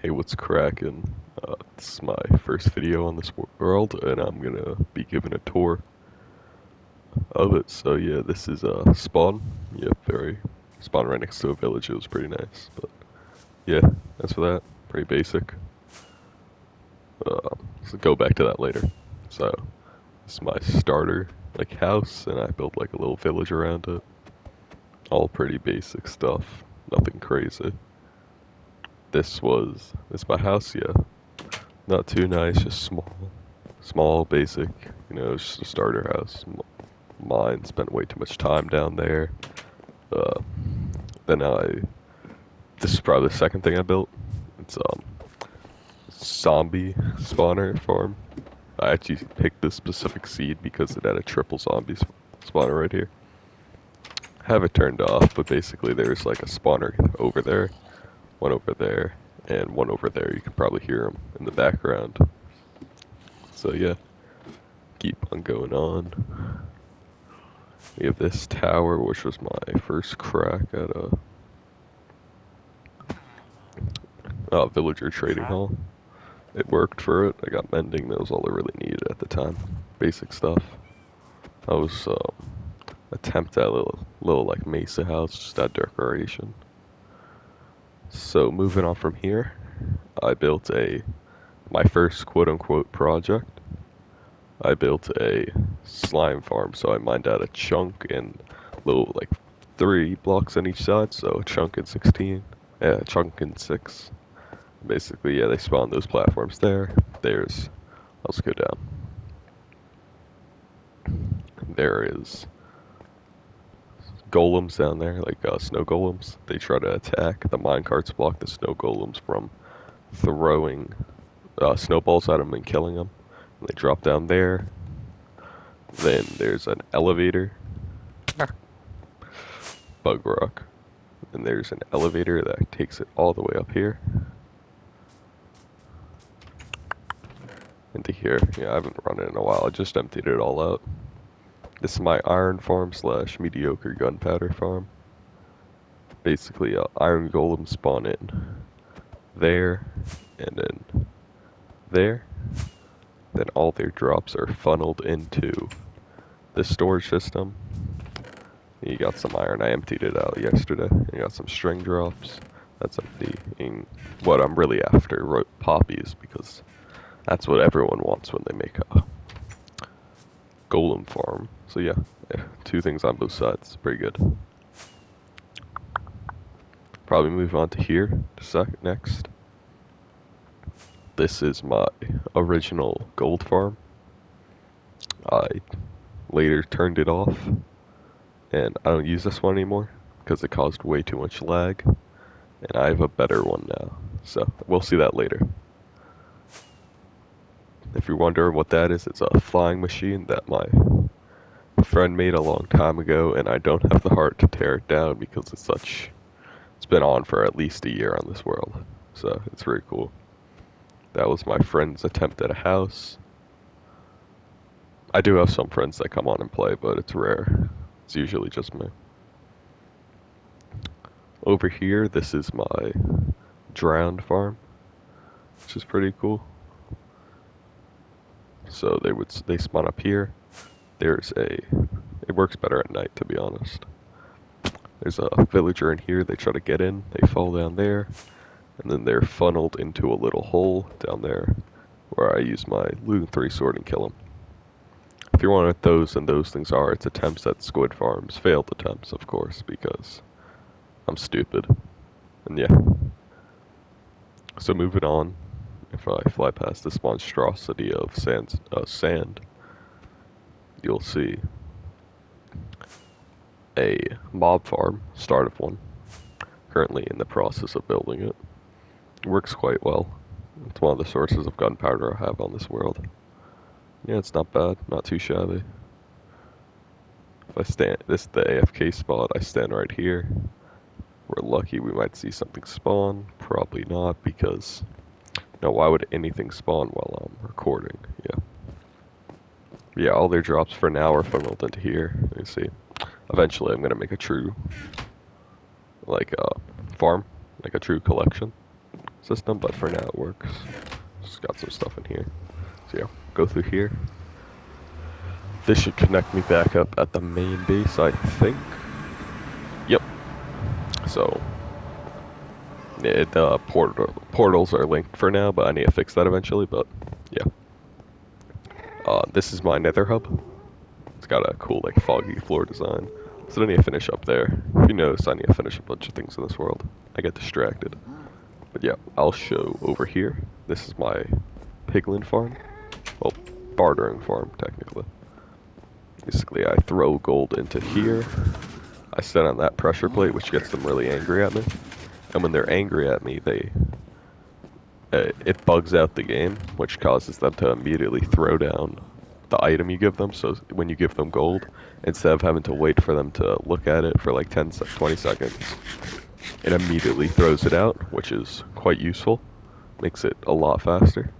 Hey, what's cracking? This is my first video on this world, and I'm gonna be giving a tour of it. So yeah, this is spawn. Yeah, very spawn right next to a village. It was pretty nice, but yeah, that's for that. Pretty basic. So go back to that later. So this is my starter like house, and I built like a little village around it. All pretty basic stuff. Nothing crazy. This my house. Yeah, not too nice, just small, basic. It's just a starter house. Mine spent way too much time down there. Uh, then this is probably the second thing I built. It's zombie spawner farm. I actually picked this specific seed because it had a triple zombie spawner right here. Have it turned off, but basically there's like a spawner one over there, and one over there. You can probably hear them in the background. So yeah, keep on going on. We have this tower, which was my first crack at a villager trading hall. It worked for it. I got mending. That was all I really needed at the time. Basic stuff. I was attempt at a little like mesa house, just that decoration. So moving on from here, I built my first quote unquote project. I built a slime farm, so I mined out a chunk and little like 3 blocks on each side, so a chunk and 16. Yeah, a chunk and 6. Basically, yeah, they spawn those platforms there. Let's go down. There is golems down there, like snow golems. They try to attack. The minecarts block the snow golems from throwing snowballs at them and killing them. And they drop down there. Then there's an elevator, bug rock. And there's an elevator that takes it all the way up here. Into here. Yeah, I haven't run it in a while. I just emptied it all out. This is my iron farm / mediocre gunpowder farm. Basically, iron golem spawn in there, and then there. Then all their drops are funneled into the storage system. You got some iron. I emptied it out yesterday. You got some string drops. That's emptying. What I'm really after, poppies, because that's what everyone wants when they make a golem farm. So yeah, 2 things on both sides. Pretty good. Probably move on to here next. This is my original gold farm. I later turned it off, and I don't use this one anymore because it caused way too much lag, and I have a better one now. So we'll see that later. If you're wondering what that is, it's a flying machine that my friend made a long time ago, and I don't have the heart to tear it down because it's been on for at least a year on this world. So it's very cool. That was my friend's attempt at a house. I do have some friends that come on and play, but it's rare. It's usually just me. Over here, this is my drowned farm, which is pretty cool. So they spawn up here. It works better at night, to be honest. There's a villager in here. They try to get in. They fall down there, and then they're funneled into a little hole down there, where I use my Loon 3 sword and kill them. If you're wondering what those things are, it's attempts at squid farms. Failed attempts, of course, because I'm stupid. And yeah. So moving on, if I fly past this monstrosity of sand, you'll see a mob farm, start of one. Currently in the process of building it. It works quite well. It's one of the sources of gunpowder I have on this world. Yeah, it's not bad, not too shabby. This is the AFK spot, I stand right here. We're lucky we might see something spawn. Probably not, because why would anything spawn while I'm recording? Yeah. Yeah, all their drops for now are funneled into here. You see. Eventually I'm gonna make a true farm, like a true collection. system, but for now it works. Just got some stuff in here. So yeah, go through here. This should connect me back up at the main base, I think. Yep. So, the portals are linked for now, but I need to fix that eventually, but yeah. This is my nether hub. It's got a cool, like, foggy floor design. So I need to finish up there. If you notice, I need to finish a bunch of things in this world. I get distracted. But yeah, I'll show over here. This is my piglin farm. Well, bartering farm, technically. Basically, I throw gold into here. I set on that pressure plate, which gets them really angry at me. And when they're angry at me, it bugs out the game, which causes them to immediately throw down the item you give them. So when you give them gold, instead of having to wait for them to look at it for like 20 seconds, it immediately throws it out, which is quite useful. Makes it a lot faster.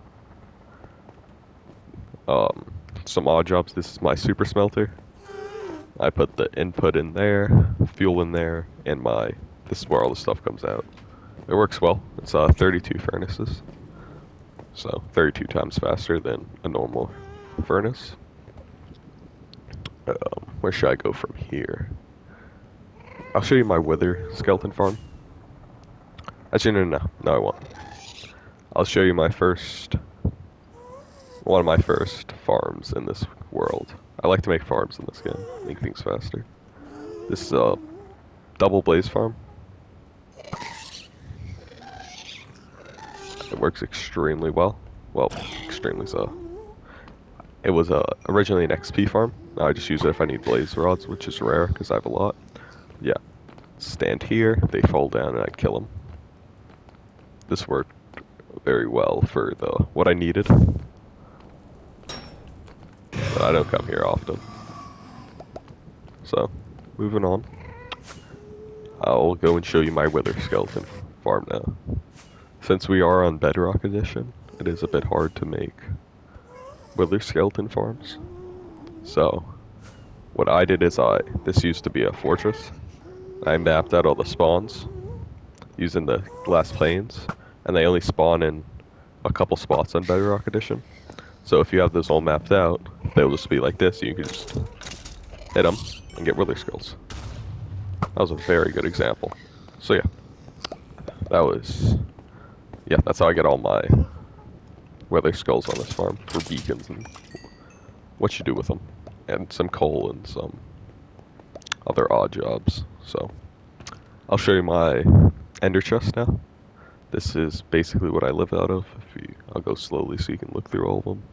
Some odd jobs. This is my super smelter. I put the input in there, fuel in there, and this is where all the stuff comes out. It works well. It's 32 furnaces. So 32 times faster than a normal furnace. Where should I go from here? I'll show you my wither skeleton farm. Actually, no, I won't. I'll show you one of my first farms in this world. I like to make farms in this game, make things faster. This is a double blaze farm. It works extremely well. Well, extremely so. It was originally an XP farm. Now I just use it if I need blaze rods, which is rare because I have a lot. Yeah. Stand here, they fall down, and I kill them. This worked very well for what I needed. But I don't come here often. So, moving on. I'll go and show you my wither skeleton farm now. Since we are on Bedrock Edition, it is a bit hard to make wither skeleton farms. So, what I did is this used to be a fortress. I mapped out all the spawns using the glass planes, and they only spawn in a couple spots on Bedrock Edition. So if you have those all mapped out, they'll just be like this. You can just hit them and get wither skulls. That was a very good example. So yeah, that's how I get all my wither skulls on this farm for beacons and what you do with them, and some coal and some other odd jobs. So I'll show you my ender chest now. This is basically what I live out of. I'll go slowly so you can look through all of them.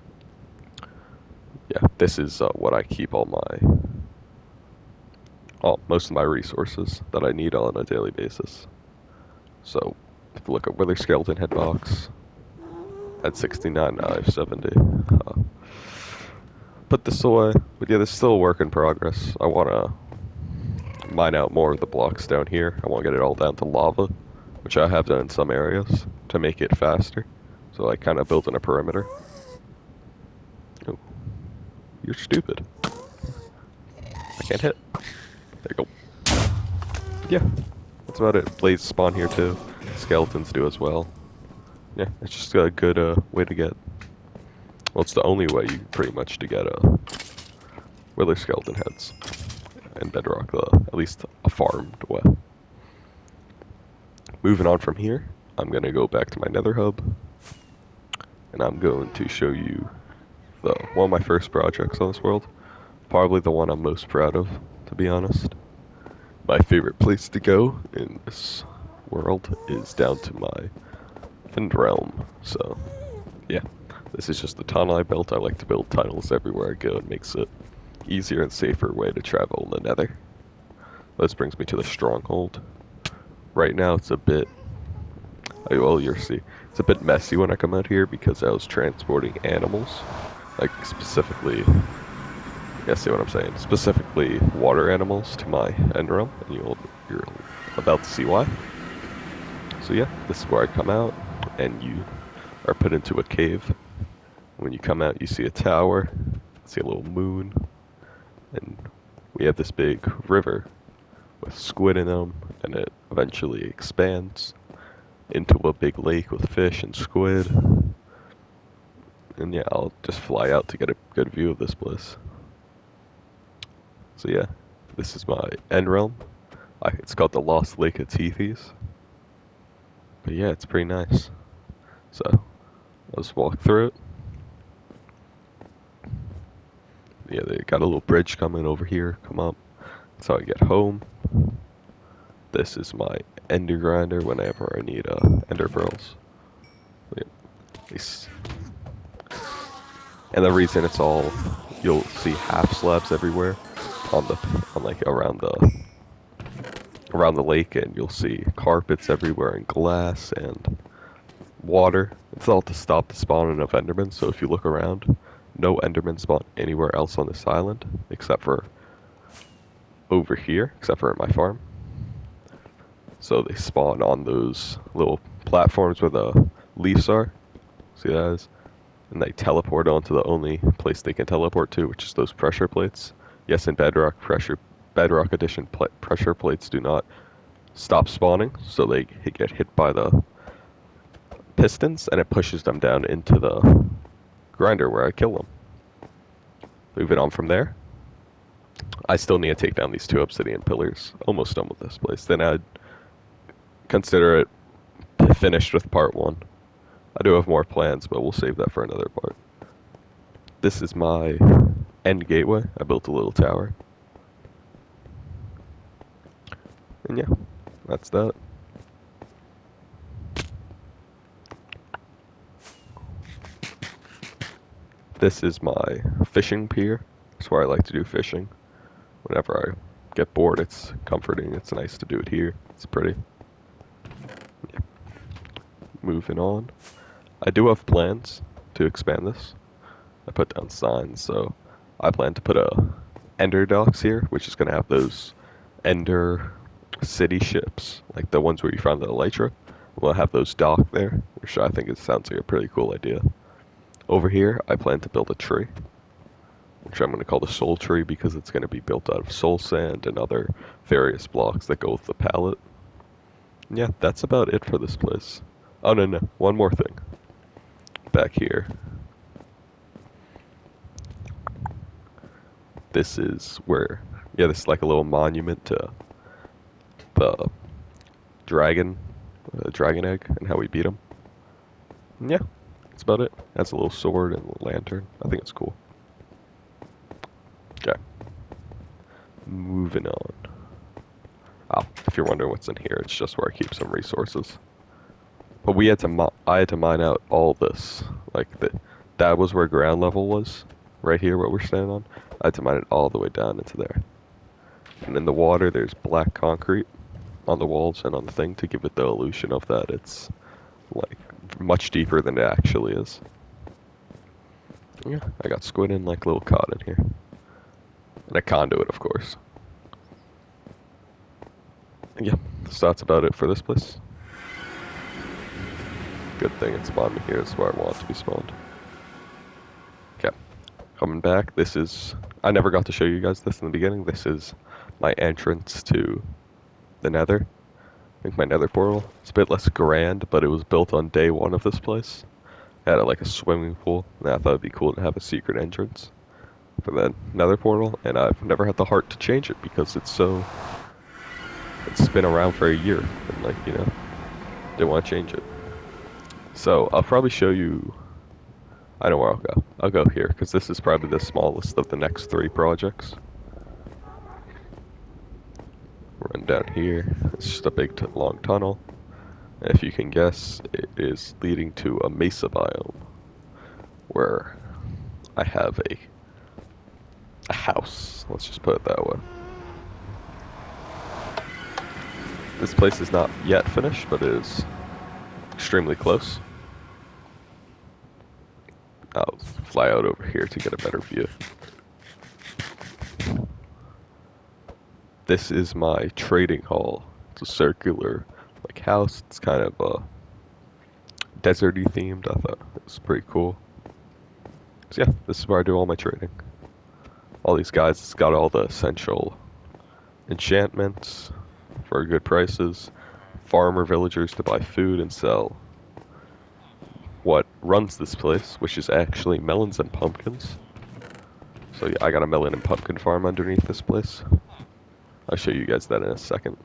Yeah, this is what I keep most of my resources that I need on a daily basis. So, if you look at wither skeleton head box, at 69, now I have 70. Put this away, but yeah, this is still a work in progress. I want to mine out more of the blocks down here. I want to get it all down to lava, which I have done in some areas to make it faster. So I kind of built in a perimeter. Oh, you're stupid. I can't hit. There you go. Yeah, that's about it. Blades spawn here too. Skeletons do as well. Yeah, it's just a good way to get. Well, it's the only way pretty much to get wither skeleton heads and Bedrock, at least a farmed way. Moving on from here, I'm gonna go back to my nether hub, and I'm going to show you one of my first projects on this world. Probably the one I'm most proud of, to be honest. My favorite place to go in this world is down to my end realm. So, yeah, this is just the tunnel I built. I like to build tunnels everywhere I go. It makes it easier and safer way to travel in the nether. This brings me to the stronghold. Right now it's a bit, well, you'll see, it's a bit messy when I come out here because I was transporting animals, like specifically, yeah, see what I'm saying? Specifically water animals to my end realm, and you're about to see why. So yeah, this is where I come out, and you are put into a cave. When you come out, you see a tower, see a little moon, and we have this big river with squid in them, and it eventually expands. into a big lake with fish and squid. And yeah, I'll just fly out to get a good view of this place. So yeah, this is my end realm. It's called the Lost Lake of Tethys. But yeah, it's pretty nice. So let's walk through it. Yeah, they got a little bridge coming over here. Come up. That's how I get home. This is my ender grinder whenever I need ender pearls. Yeah, and the reason it's all, you'll see half slabs everywhere on like around the lake, and you'll see carpets everywhere and glass and water. It's all to stop the spawning of endermen. So if you look around, no endermen spawn anywhere else on this island except for over here, except for at my farm. So they spawn on those little platforms where the leaves are. See that is? And they teleport onto the only place they can teleport to, which is those pressure plates. Yes, in Bedrock Edition, pressure plates do not stop spawning, so they get hit by the pistons, and it pushes them down into the grinder where I kill them. Moving on from there, I still need to take down these 2 obsidian pillars. Almost done with this place. Then I'd consider it finished with part 1. I do have more plans, but we'll save that for another part. This is my end gateway. I built a little tower. And yeah, that's that. This is my fishing pier. It's where I like to do fishing. Whenever I get bored, it's comforting. It's nice to do it here. It's pretty. Yeah. Moving on. I do have plans to expand this. I put down signs, so I plan to put a Ender docks here, which is going to have those Ender city ships, like the ones where you found the Elytra. We'll have those docked there, which I think it sounds like a pretty cool idea. Over here, I plan to build a tree, which I'm going to call the soul tree because it's going to be built out of soul sand and other various blocks that go with the palette. Yeah, that's about it for this place. Oh, no, one more thing. Back here. This is where, yeah, this is like a little monument to the dragon egg, and how we beat him. And yeah, that's about it. That's a little sword and a lantern. I think it's cool. Okay. Moving on. Oh, if you're wondering what's in here, it's just where I keep some resources. But I had to mine out all this. Like, that was where ground level was. Right here, what we're standing on. I had to mine it all the way down into there. And in the water, there's black concrete on the walls and on the thing to give it the illusion of that it's, like, much deeper than it actually is. Yeah, I got squid and, like, little cod in here. And a conduit, of course. And yeah, so that's about it for this place. Good thing it spawned me here. It's where I want it to be spawned. Okay, coming back. This is... I never got to show you guys this in the beginning. This is my entrance to the nether. I think my nether portal. It's a bit less grand, but it was built on day 1 of this place. It had like a swimming pool, and I thought it'd be cool to have a secret entrance for the nether portal, and I've never had the heart to change it because it's been around for a year, and like, you know, didn't want to change it. So I'll probably show you, I know where I'll go. I'll go here, because this is probably the smallest of the next 3 projects. Run down here. It's just a big long tunnel. And if you can guess, it is leading to a mesa biome, where I have a house. Let's just put it that way. This place is not yet finished, but it is extremely close. I'll fly out over here to get a better view. This is my trading hall. It's a circular, like, house. It's kind of deserty themed. I thought it was pretty cool. So yeah, this is where I do all my trading. All these guys, it's got all the essential enchantments for good prices. farmer villagers to buy food and sell what runs this place, which is actually melons and pumpkins. So yeah, I got a melon and pumpkin farm underneath this place. I'll show you guys that in a second.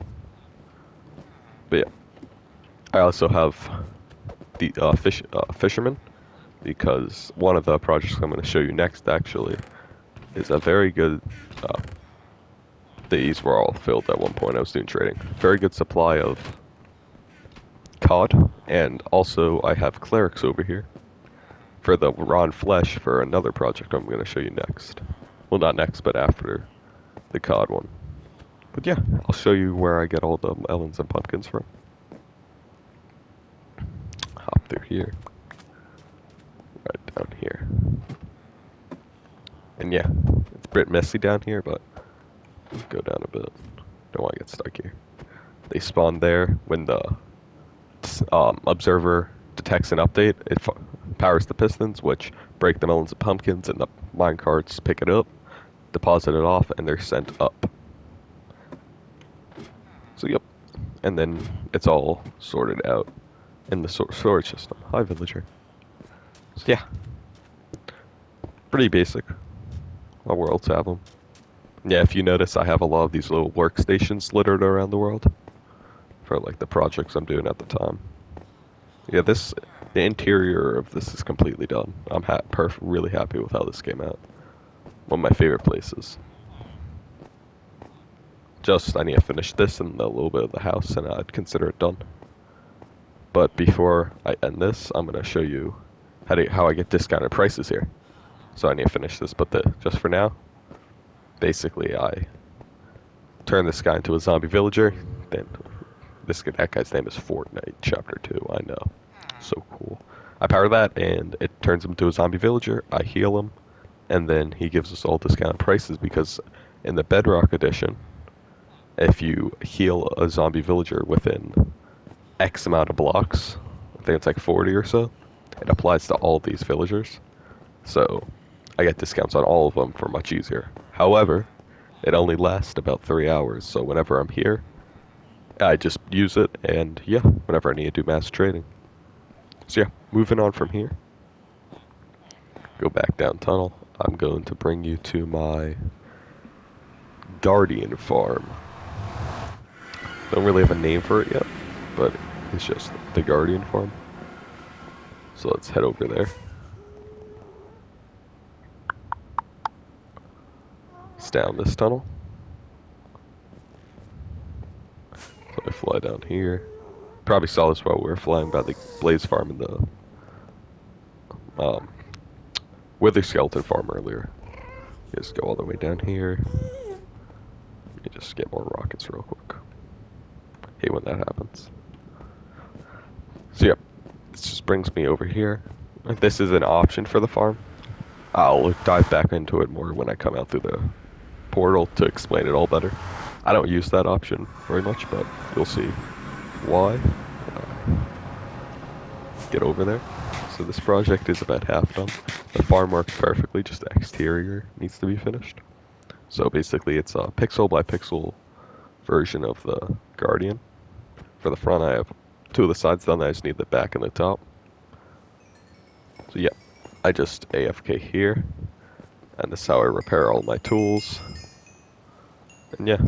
But yeah, I also have the fisherman, because one of the projects I'm going to show you next actually is a very good. These were all filled at one point. I was doing trading. Very good supply of cod, and also I have clerics over here for the raw flesh for another project I'm going to show you next. Well, not next, but after the cod one. But yeah, I'll show you where I get all the melons and pumpkins from. Hop through here. Right down here. And yeah, it's a bit messy down here, but go down a bit. Don't want to get stuck here. They spawn there when the observer detects an update. It powers the pistons, which break the melons and pumpkins, and the minecarts pick it up, deposit it off, and they're sent up. So yep, and then it's all sorted out in the storage system. Hi, villager. So yeah, pretty basic. All worlds have them. Yeah, if you notice, I have a lot of these little workstations littered around the world for like the projects I'm doing at the time. Yeah, the interior of this is completely done. I'm really happy with how this came out. One of my favorite places. Just, I need to finish this and a little bit of the house, and I'd consider it done. But before I end this, I'm going to show you how I get discounted prices here. So I need to finish this, but just for now, basically I turn this guy into a zombie villager. Then that guy's name is Fortnite Chapter 2, I know. So cool. I power that, and it turns him into a zombie villager. I heal him, and then he gives us all discounted prices, because in the Bedrock edition, if you heal a zombie villager within X amount of blocks, I think it's like 40 or so, it applies to all these villagers. So I get discounts on all of them for much easier. However, it only lasts about 3 hours, so whenever I'm here, I just use it, and yeah, whenever I need to do mass trading. So yeah, moving on from here. Go back down tunnel. I'm going to bring you to my Guardian farm. Don't really have a name for it yet, but it's just the Guardian farm. So let's head over there. It's down this tunnel. So I fly down here. Probably saw this while we were flying by the Blaze farm and the Wither Skeleton farm earlier. Just go all the way down here. Let me just get more rockets real quick. Hate when that happens. So yeah, this just brings me over here. This is an option for the farm. I'll dive back into it more when I come out through the portal to explain it all better. I don't use that option very much, but you'll see why. Get over there. So this project is about half done. The farm works perfectly, just the exterior needs to be finished. So basically it's a pixel by pixel version of the Guardian. For the front I have 2 of the sides done, I just need the back and the top. So yeah, I just AFK here, and this is how I repair all my tools. And yeah,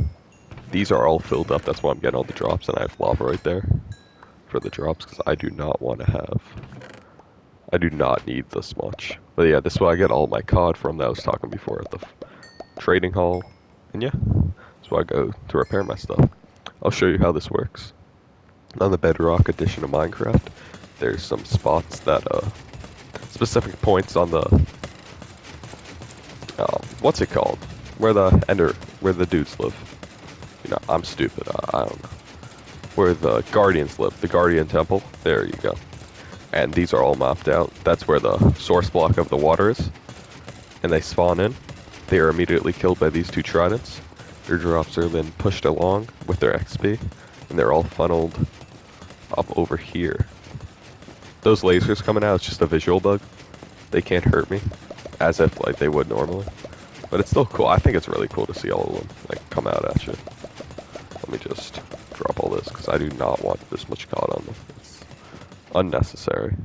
these are all filled up, that's why I'm getting all the drops, and I have lava right there for the drops, because I do not need this much. But yeah, this is why I get all my cod from that I was talking before at the trading hall. And yeah, that's why I go to repair my stuff. I'll show you how this works. On the Bedrock edition of Minecraft, there's some spots that, specific points on the, what's it called? Where the dudes live. You know, I'm stupid, I don't know. Where the Guardians live, the Guardian Temple, there you go. And these are all mapped out. That's where the source block of the water is. And they spawn in. They are immediately killed by these 2 tridents. Their drops are then pushed along with their XP. And they're all funneled up over here. Those lasers coming out, it's just a visual bug. They can't hurt me. As if like they would normally. But it's still cool. I think it's really cool to see all of them like come out at you. Let me just drop all this because I do not want this much cod on them. It's unnecessary.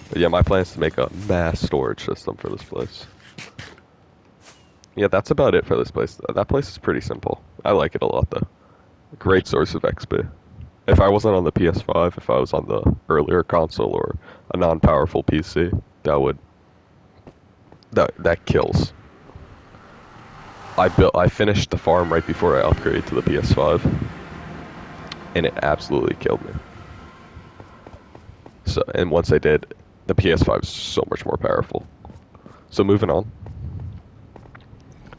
But yeah, my plan is to make a mass storage system for this place. Yeah, that's about it for this place. That place is pretty simple. I like it a lot though. Great source of XP. If I wasn't on the PS5, if I was on the earlier console or a non-powerful PC, that kills. I finished the farm right before I upgraded to the PS5, and it absolutely killed me. So, and once I did, the PS5 is so much more powerful. So moving on.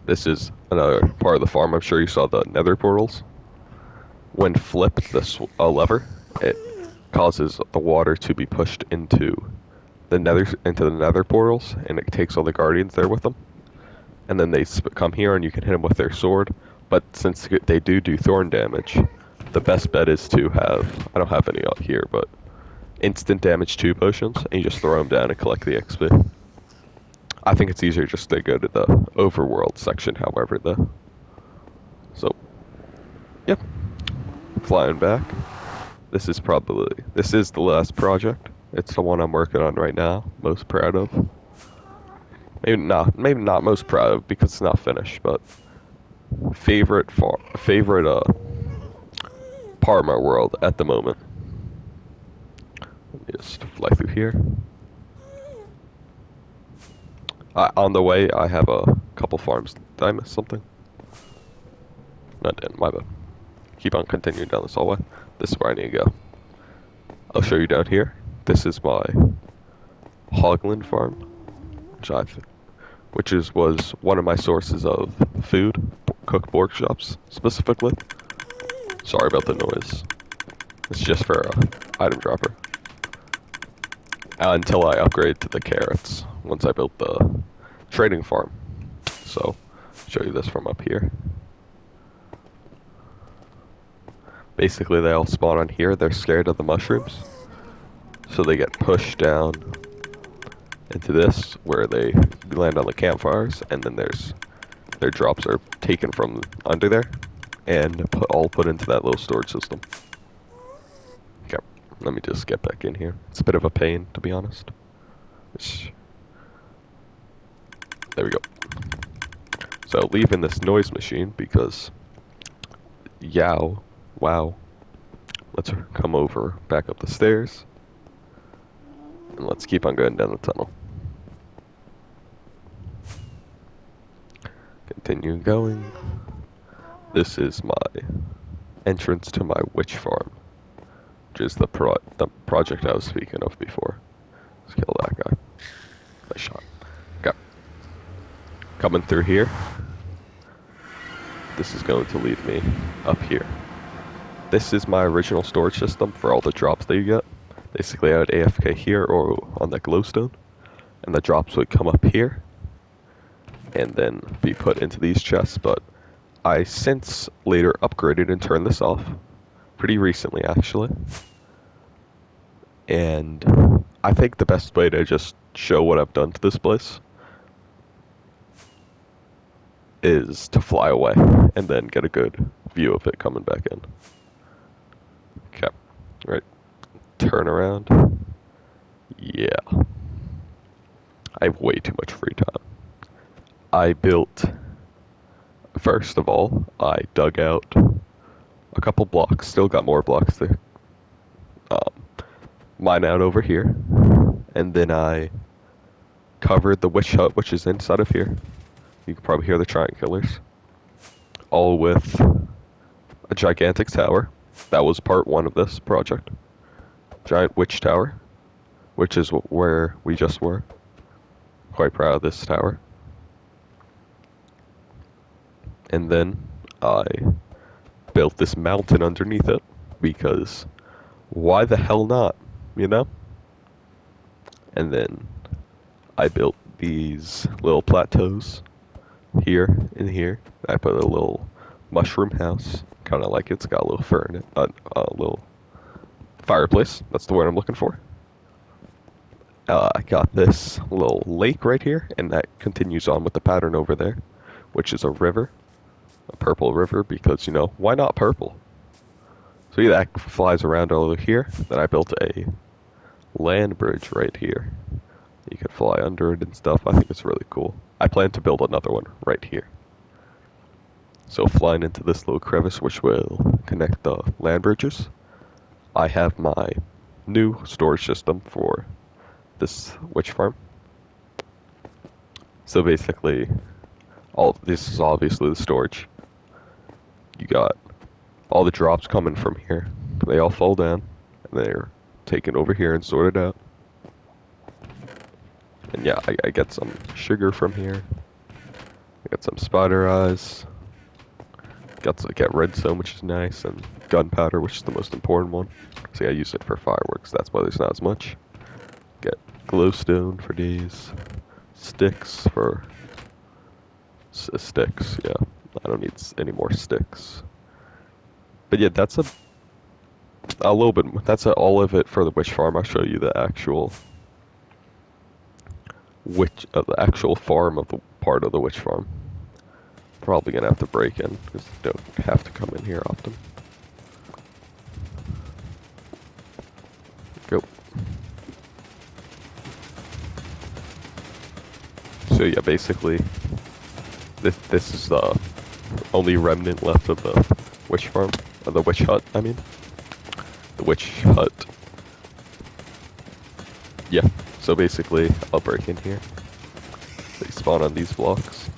This is another part of the farm. I'm sure you saw the nether portals. When flipped a lever, it causes the water to be pushed into the nether portals, and it takes all the guardians there with them. And then they come here, and you can hit them with their sword. But since they do thorn damage, the best bet is to have, I don't have any out here, but instant damage 2 potions, and you just throw them down and collect the XP. I think it's easier just to go to the overworld section, however, though. So, yep. Flying back. This is the last project. It's the one I'm working on right now, most proud of. Maybe not most proud of because it's not finished, but favorite part of my world at the moment. Let me just fly through here. On the way, I have a couple farms. Did I miss something? No, I didn't. My bad. Keep on continuing down this hallway. This is where I need to go. I'll show you down here. This is my Hogland farm, which was one of my sources of food, cooked workshops specifically. Sorry about the noise. It's just for a item dropper. Until I upgrade to the carrots once I built the trading farm. So, show you this from up here. Basically, they all spawn on here. They're scared of the mushrooms, so they get pushed down into this, where they land on the campfires, and then their drops are taken from under there and all put into that little storage system. Okay, let me just get back in here. It's a bit of a pain, to be honest. There we go. So leaving this noise machine because, wow. Let's come over, back up the stairs, and let's keep on going down the tunnel. Continue going. This is my entrance to my witch farm, which is the project I was speaking of before. Let's kill that guy. Nice shot. Okay. Coming through here. This is going to lead me up here. This is my original storage system for all the drops that you get. Basically, I would AFK here or on that glowstone, and the drops would come up here, and then be put into these chests, but I since later upgraded and turned this off. Pretty recently, actually. And I think the best way to just show what I've done to this place is to fly away, and then get a good view of it coming back in. Okay, right, turn around. Yeah. I have way too much free time. I built, first of all, I dug out a couple blocks, still got more blocks to mine out over here, and then I covered the witch hut, which is inside of here. You can probably hear the triangulars, all with a gigantic tower. That was part 1 of this project. Giant witch tower, which is where we just were. Quite proud of this tower. And then I built this mountain underneath it, because why the hell not, you know? And then I built these little plateaus here and here. I put a little mushroom house, kind of like it's got a little fur in it, a little fireplace, that's the word I'm looking for. I got this little lake right here, and that continues on with the pattern over there, which is a river. A purple river, because, you know, why not purple? So yeah, that flies around all over here. Then I built a land bridge right here. You can fly under it and stuff. I think it's really cool. I plan to build another one right here. So flying into this little crevice, which will connect the land bridges, I have my new storage system for this witch farm. So basically, all this is obviously the storage. You got all the drops coming from here. They all fall down, and they're taken over here and sorted out. And yeah, I get some sugar from here. I got some spider eyes. Get redstone, which is nice, and gunpowder, which is the most important one. See, I use it for fireworks. That's why there's not as much. Get glowstone for days. Sticks for sticks. Yeah, I don't need any more sticks. But yeah, that's a little bit. That's all of it for the witch farm. I'll show you the actual the actual farm of the part of the witch farm. Probably gonna have to break in because you don't have to come in here often. Go. So yeah, basically, this is the only remnant left of the witch farm, of the witch hut. I mean, the witch hut. Yeah. So basically, I'll break in here. They spawn on these blocks,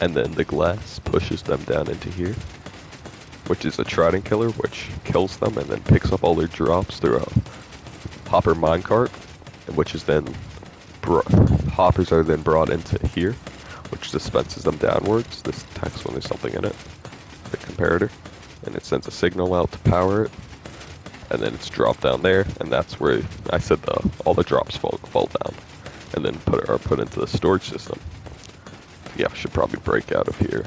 and then the glass pushes them down into here, which is a trident killer, which kills them and then picks up all their drops through a hopper minecart, which is then hoppers are then brought into here, which dispenses them downwards. This attacks when there's something in it, the comparator, and it sends a signal out to power it, and then it's dropped down there, and that's where I said all the drops fall down, and then are put into the storage system. Yeah, I should probably break out of here.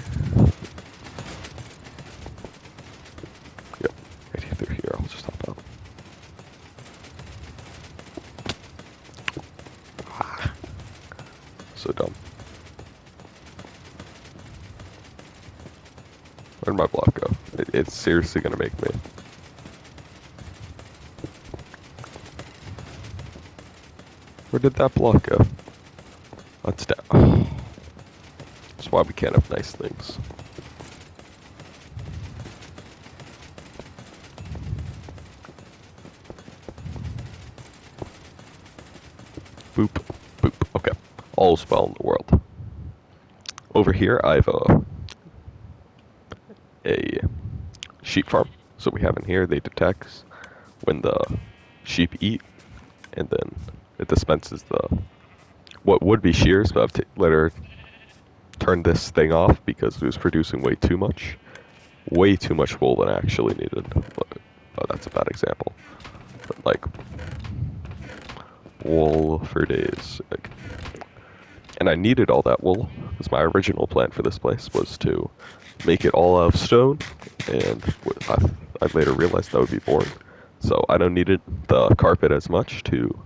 Yep, right here through here. I'll just hop out. So dumb. Where'd my block go? It's seriously gonna make me. Where did that block go? That's down. Oh. That's why we can't have nice things. Boop, boop. Okay. All's well in the world. Over here, I have a sheep farm. So we have in here, they detect when the sheep eat, and then it dispenses what would be shears, but I've later turned this thing off because it was producing way too much wool than I actually needed. But, oh, that's a bad example. But like wool for days, and I needed all that wool because my original plan for this place was to make it all out of stone, and I later realized that would be boring. So I don't needed the carpet as much to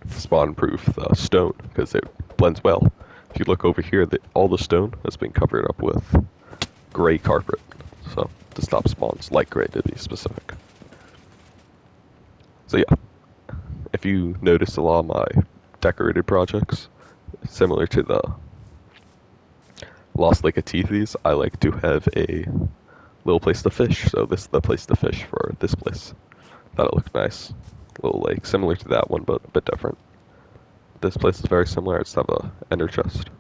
spawn-proof the stone because it blends well. If you look over here, all the stone has been covered up with gray carpet, so to stop spawns, light gray to be specific. So yeah, if you notice a lot of my decorated projects, similar to the Lost Lake of Teethies, I like to have a little place to fish, so this is the place to fish for this place. Thought it looked nice. Little lake, similar to that one, but a bit different. This place is very similar. I just have a ender chest,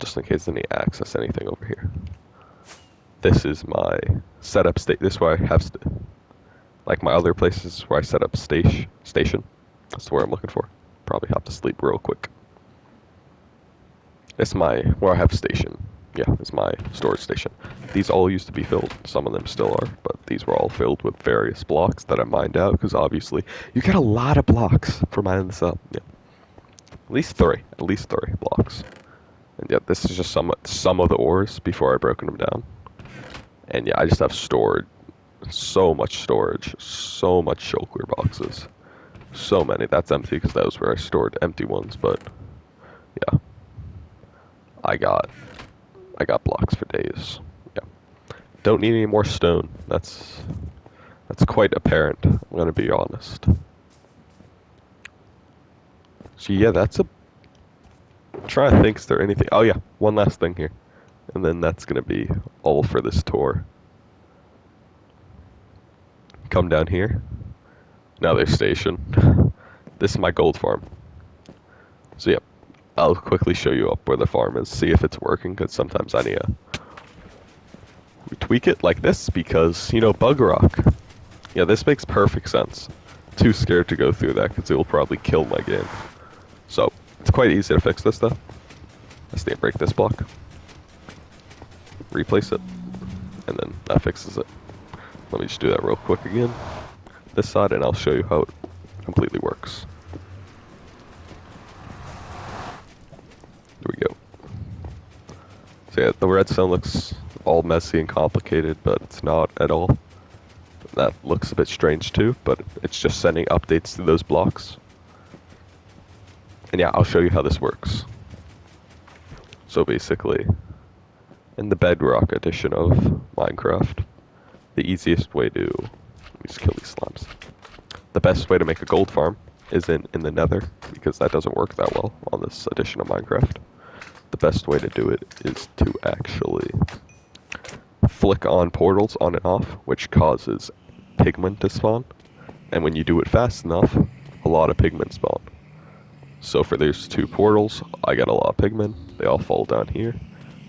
just in case I need to access anything over here. This is my setup state. This is where I have, like my other places where I set up station. That's where I'm looking for. Probably have to sleep real quick. It's where I have station. Yeah, it's my storage station. These all used to be filled. Some of them still are, but these were all filled with various blocks that I mined out, because obviously you get a lot of blocks for mining this up. Yeah. At least three blocks. And yeah, this is just some of the ores before I broken them down. And yeah, I just have stored so much storage, so much shulker boxes. So many. That's empty because that was where I stored empty ones, but yeah. I got blocks for days. Yeah. don't need any more stone. That's quite apparent, I'm gonna be honest. So yeah, that's a... I'm trying to think, is there anything... Oh yeah, one last thing here. And then that's gonna be all for this tour. Come down here. Another station. This is my gold farm. So yeah, I'll quickly show you up where the farm is, see if it's working, because sometimes I need to tweak it like this, because, you know, bug rock. Yeah, this makes perfect sense. Too scared to go through that, because it will probably kill my game. So, it's quite easy to fix this stuff. I just need to break this block. Replace it. And then that fixes it. Let me just do that real quick again. This side, and I'll show you how it completely works. There we go. So yeah, the redstone looks all messy and complicated, but it's not at all. That looks a bit strange too, but it's just sending updates to those blocks. And yeah, I'll show you how this works. So basically, in the Bedrock edition of Minecraft, the easiest way to... Let me just kill these slimes. The best way to make a gold farm isn't in the nether, because that doesn't work that well on this edition of Minecraft. The best way to do it is to actually flick on portals on and off, which causes pigmen to spawn. And when you do it fast enough, a lot of pigmen spawn. So for these two portals, I get a lot of pigmen. They all fall down here,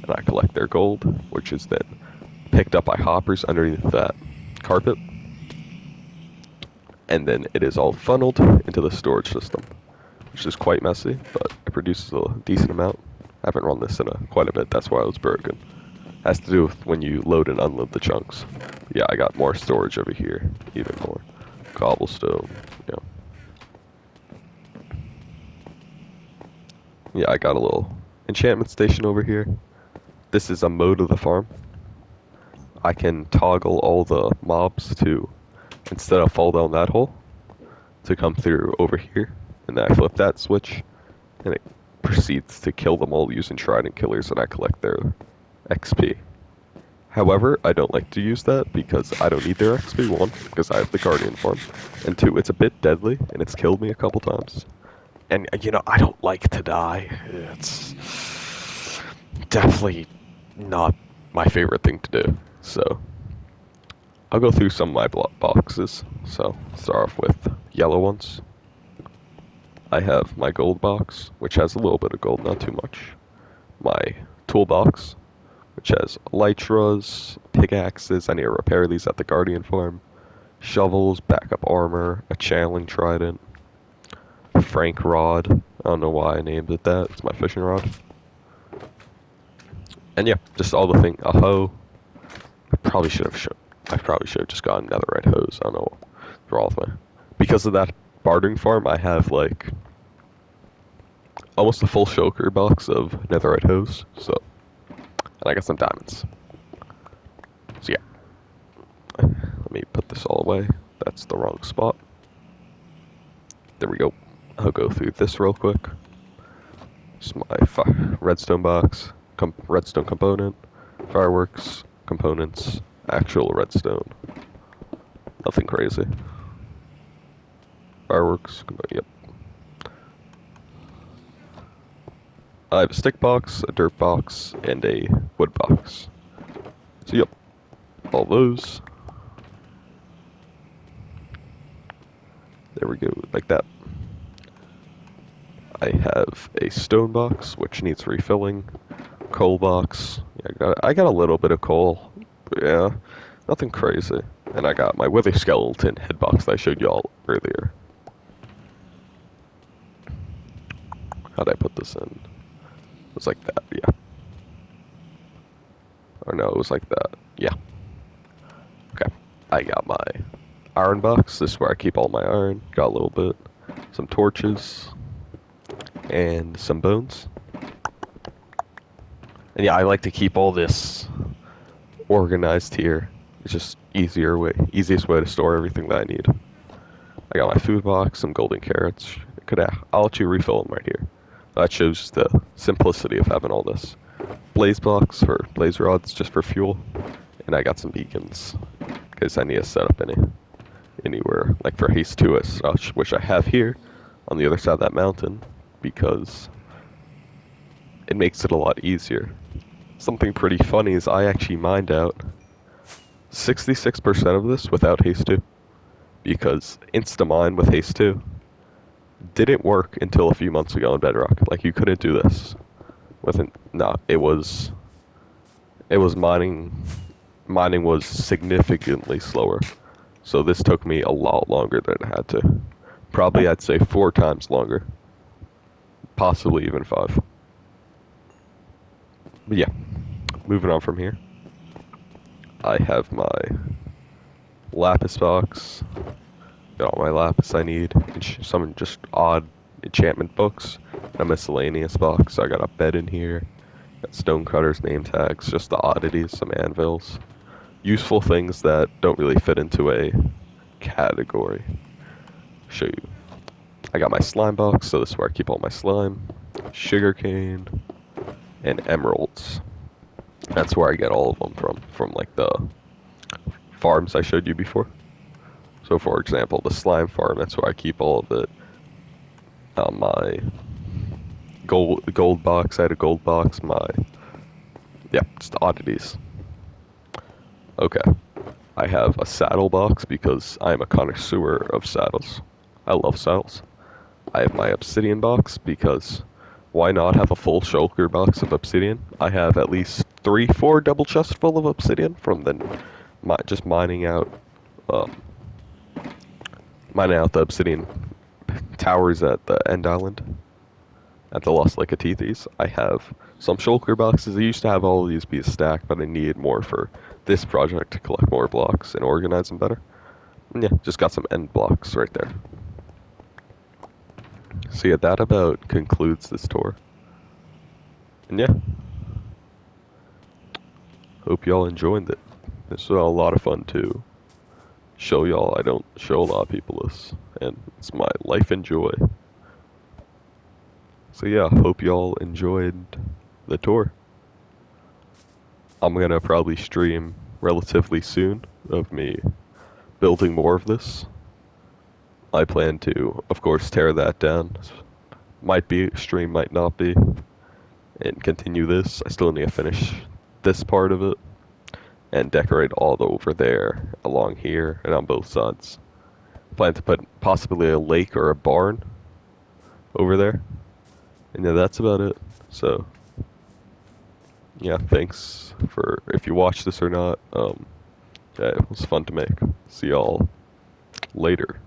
and I collect their gold, which is then picked up by hoppers underneath that carpet. And then it is all funneled into the storage system, which is quite messy, but it produces a decent amount. I haven't run this in quite a bit, that's why it was broken. Has to do with when you load and unload the chunks. But yeah, I got more storage over here, even more. Cobblestone, yeah. Yeah, I got a little enchantment station over here. This is a mode of the farm. I can toggle all the mobs to, instead of fall down that hole, to come through over here. And then I flip that switch, and it proceeds to kill them all using trident killers, and I collect their XP. However, I don't like to use that because I don't need their XP, one, because I have the Guardian farm, and two, it's a bit deadly, and it's killed me a couple times. And, you know, I don't like to die. It's definitely not my favorite thing to do. So, I'll go through some of my boxes. So, start off with yellow ones. I have my gold box, which has a little bit of gold, not too much. My toolbox, which has elytras, pickaxes, I need to repair these at the Guardian farm, shovels, backup armor, a channeling trident, Frank rod, I don't know why I named it that, it's my fishing rod. And yeah, just all the things, a hoe. I probably should have just gotten netherite hose, I don't know what's wrong with me. Because of that bartering farm, I have like almost a full shulker box of netherite hose, so, and I got some diamonds. So yeah, let me put this all away. That's the wrong spot. There we go. I'll go through this real quick. It's my redstone box, redstone component, fireworks, components, actual redstone. Nothing crazy. Fireworks, yep. I have a stick box, a dirt box, and a wood box. So yep, all those. There we go, like that. I have a stone box, which needs refilling. Coal box. Yeah, I got a little bit of coal. But yeah, nothing crazy. And I got my wither skeleton head box that I showed y'all earlier. How'd I put this in? It was like that, yeah. Or no, it was like that. Yeah. Okay. I got my iron box. This is where I keep all my iron. Got a little bit. Some torches. And some bones. And yeah, I like to keep all this organized here. It's just easiest way to store everything that I need. I got my food box, some golden carrots. I'll let you refill them right here. That shows the simplicity of having all this. Blaze box for blaze rods, just for fuel. And I got some beacons, because I need to set up anywhere, like for Haste 2 as such, which I have here on the other side of that mountain, because it makes it a lot easier. Something pretty funny is I actually mined out 66% of this without Haste 2, because Instamine with Haste 2 didn't work until a few months ago in Bedrock. Like, you couldn't do this it was mining was significantly slower. So this took me a lot longer than it had to. Probably I'd say 4 times longer. Possibly even 5. But yeah, moving on from here. I have my lapis box. Got all my lapis I need. Some just odd enchantment books. A miscellaneous box. I got a bed in here. Got stonecutters, name tags, just the oddities, some anvils. Useful things that don't really fit into a category. Show you. I got my slime box, so this is where I keep all my slime. Sugarcane. And emeralds. That's where I get all of them from like the farms I showed you before. So for example, the slime farm, that's where I keep all of it. My gold box, I had a gold box, yeah, just oddities. Okay. I have a saddle box because I am a connoisseur of saddles. I love saddles. I have my obsidian box because why not have a full shulker box of obsidian? I have at least 3-4 double chests full of obsidian from just um, mining out the obsidian towers at the end island at the Lost Lake of Tethys. I have some shulker boxes. I used to have all of these be a stack, but I needed more for this project to collect more blocks and organize them better. And yeah, just got some end blocks right there. So yeah, that about concludes this tour. And yeah, hope y'all enjoyed it. This was a lot of fun to show y'all. I don't show a lot of people this, and it's my life and joy. So yeah, hope y'all enjoyed the tour. I'm gonna probably stream relatively soon of me building more of this. I plan to, of course, tear that down. Might be stream, might not be, and continue this. I still need to finish this part of it and decorate all over there, along here, and on both sides. Plan to put possibly a lake or a barn over there. And yeah, that's about it. So, yeah, thanks for if you watch this or not. Yeah, it was fun to make. See y'all later.